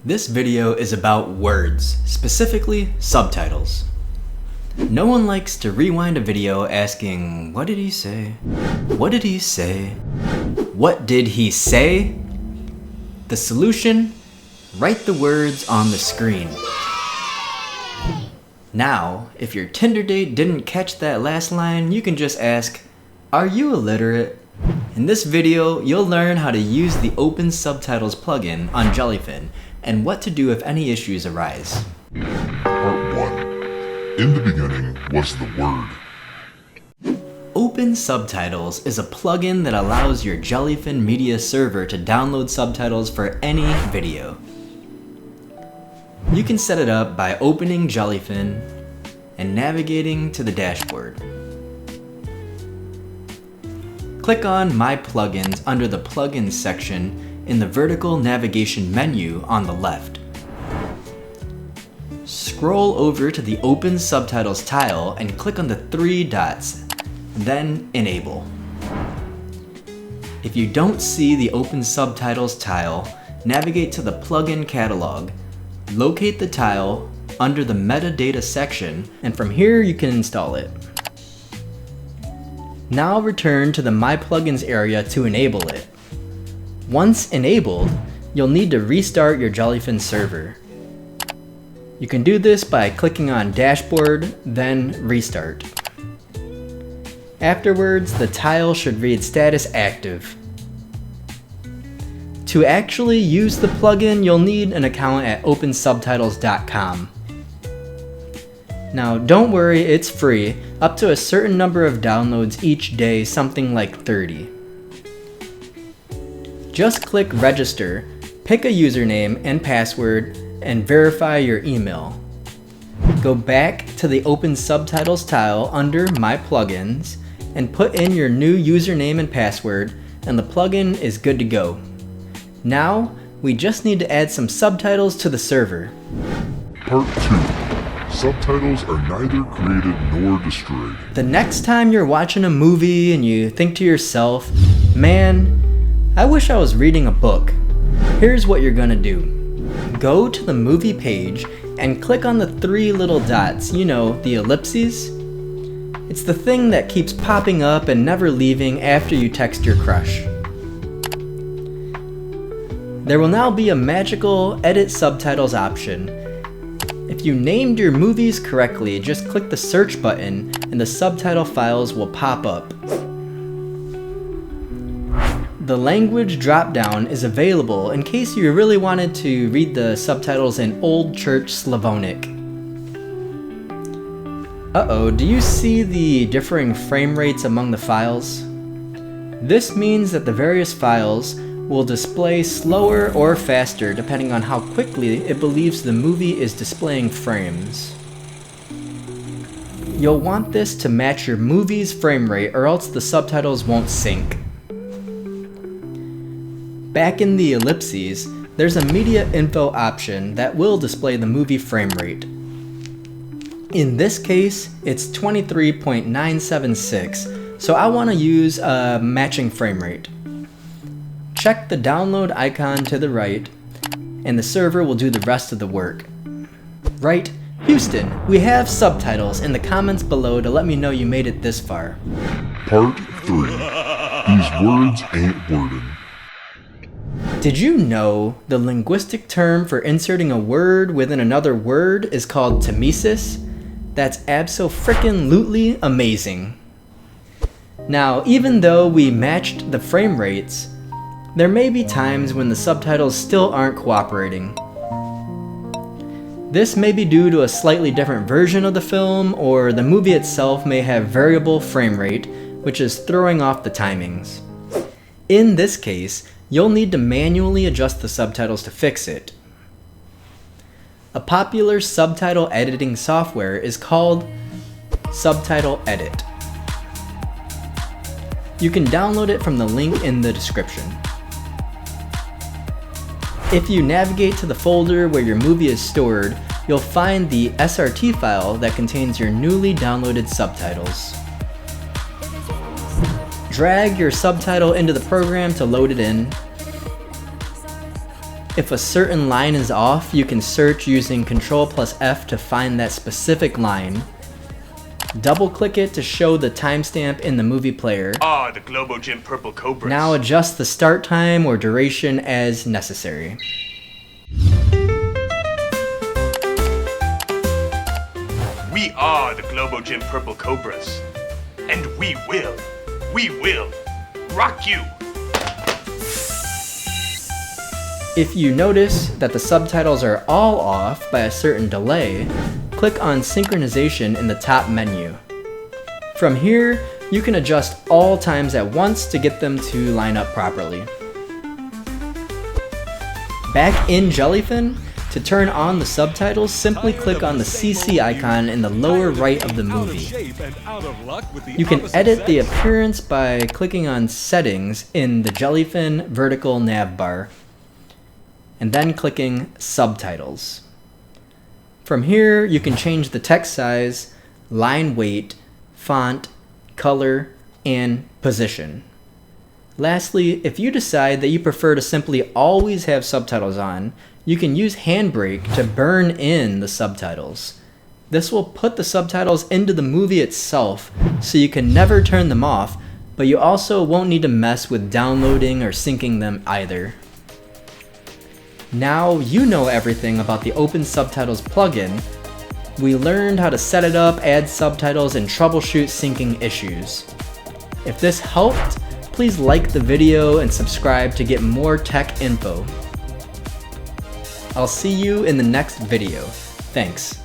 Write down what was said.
This video is about words, specifically subtitles. No one likes to rewind a video asking, what did he say? What did he say? What did he say? The solution? Write the words on the screen. Now, if your Tinder date didn't catch that last line, you can just ask, are you illiterate? In this video, you'll learn how to use the OpenSubtitles plugin on Jellyfin and what to do if any issues arise. Part 1. In the beginning was the Word. OpenSubtitles is a plugin that allows your Jellyfin media server to download subtitles for any video. You can set it up by opening Jellyfin and navigating to the dashboard. Click on My Plugins under the Plugins section in the vertical navigation menu on the left. Scroll over to the OpenSubtitles tile and click on the 3 dots, then Enable. If you don't see the OpenSubtitles tile, navigate to the plugin catalog, locate the tile under the metadata section, and from here you can install it. Now return to the My Plugins area to enable it. Once enabled, you'll need to restart your Jellyfin server. You can do this by clicking on Dashboard, then Restart. Afterwards, the tile should read Status Active. To actually use the plugin, you'll need an account at OpenSubtitles.com. Now, don't worry, it's free, up to a certain number of downloads each day, something like 30. Just click Register, pick a username and password, and verify your email. Go back to the OpenSubtitles tile under My Plugins, and put in your new username and password, and the plugin is good to go. Now, we just need to add some subtitles to the server. Part 2. Subtitles are neither created nor destroyed. The next time you're watching a movie and you think to yourself, man, I wish I was reading a book. Here's what you're gonna do. Go to the movie page and click on the 3 little dots, you know, the ellipses. It's the thing that keeps popping up and never leaving after you text your crush. There will now be a magical Edit Subtitles option. If you named your movies correctly, just click the search button and the subtitle files will pop up. The language drop-down is available in case you really wanted to read the subtitles in Old Church Slavonic. Uh-oh, do you see the differing frame rates among the files? This means that the various files will display slower or faster depending on how quickly it believes the movie is displaying frames. You'll want this to match your movie's frame rate or else the subtitles won't sync. Back in the ellipses, there's a media info option that will display the movie frame rate. In this case, it's 23.976, so I want to use a matching frame rate. Check the download icon to the right, and the server will do the rest of the work. Right, Houston, we have subtitles in the comments below to let me know you made it this far. Part 3. These words ain't worded. Did you know the linguistic term for inserting a word within another word is called temesis? That's abso-frickin-lutely amazing. Now, even though we matched the frame rates, there may be times when the subtitles still aren't cooperating. This may be due to a slightly different version of the film, or the movie itself may have variable frame rate, which is throwing off the timings. In this case, you'll need to manually adjust the subtitles to fix it. A popular subtitle editing software is called Subtitle Edit. You can download it from the link in the description. If you navigate to the folder where your movie is stored, you'll find the SRT file that contains your newly downloaded subtitles. Drag your subtitle into the program to load it in. If a certain line is off, you can search using Ctrl+F to find that specific line. Double-click it to show the timestamp in the movie player. Ah, the Globogym Purple Cobras. Now adjust the start time or duration as necessary. We are the Globogym Purple Cobras. And we will rock you! If you notice that the subtitles are all off by a certain delay, click on Synchronization in the top menu. From here, you can adjust all times at once to get them to line up properly. Back in Jellyfin, to turn on the subtitles, simply click on the CC icon in the lower right of the movie. You can edit the appearance by clicking on Settings in the Jellyfin vertical nav bar, and then clicking Subtitles. From here, you can change the text size, line weight, font, color, and position. Lastly, if you decide that you prefer to simply always have subtitles on, you can use Handbrake to burn in the subtitles. This will put the subtitles into the movie itself, so you can never turn them off, but you also won't need to mess with downloading or syncing them either. Now you know everything about the OpenSubtitles plugin. We learned how to set it up, add subtitles, and troubleshoot syncing issues. If this helped, please like the video and subscribe to get more tech info. I'll see you in the next video. Thanks.